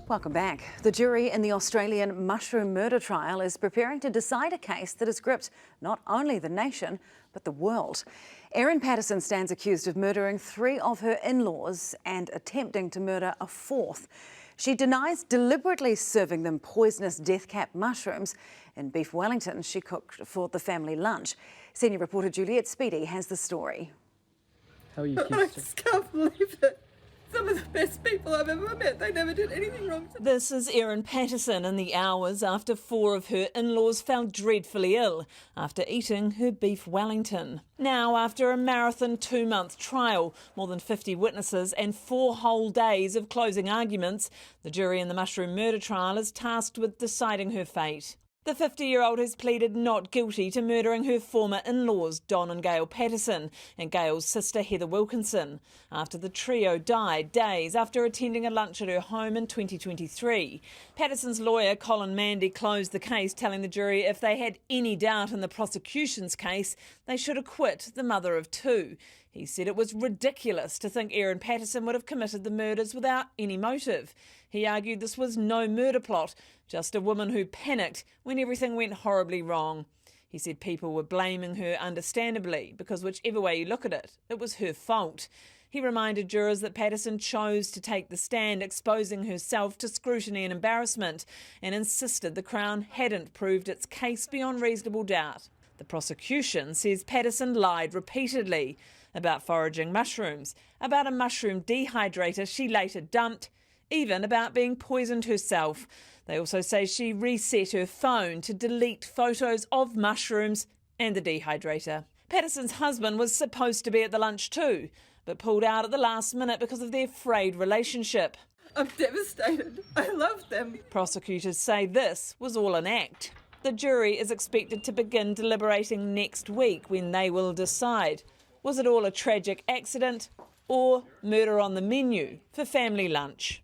Welcome back. The jury in the Australian mushroom murder trial is preparing to decide a case that has gripped not only the nation, but the world. Erin Patterson stands accused of murdering 3 of her in-laws and attempting to murder a 4th. She denies deliberately serving them poisonous death-cap mushrooms. In beef Wellington, she cooked for the family lunch. Senior reporter Juliet Speedy has the story. How are you, I just can't believe it. Some of the best people I've ever met, they never did anything wrong to me. This is Erin Patterson in the hours after 4 of her in-laws fell dreadfully ill after eating her beef Wellington. Now, after a marathon 2-month trial, more than 50 witnesses and 4 whole days of closing arguments, the jury in the mushroom murder trial is tasked with deciding her fate. The 50-year-old has pleaded not guilty to murdering her former in-laws, Don and Gail Patterson, and Gail's sister Heather Wilkinson, after the trio died days after attending a lunch at her home in 2023. Patterson's lawyer, Colin Mandy, closed the case, telling the jury if they had any doubt in the prosecution's case, they should acquit the mother of 2. He said it was ridiculous to think Erin Patterson would have committed the murders without any motive. He argued this was no murder plot, just a woman who panicked when everything went horribly wrong. He said people were blaming her understandably, because whichever way you look at it, it was her fault. He reminded jurors that Patterson chose to take the stand, exposing herself to scrutiny and embarrassment, and insisted the Crown hadn't proved its case beyond reasonable doubt. The prosecution says Patterson lied repeatedly about foraging mushrooms, about a mushroom dehydrator she later dumped, even about being poisoned herself. They also say she reset her phone to delete photos of mushrooms and the dehydrator. Patterson's husband was supposed to be at the lunch too, but pulled out at the last minute because of their frayed relationship. I'm devastated. I love them. Prosecutors say this was all an act. The jury is expected to begin deliberating next week when they will decide. Was it all a tragic accident or murder on the menu for family lunch?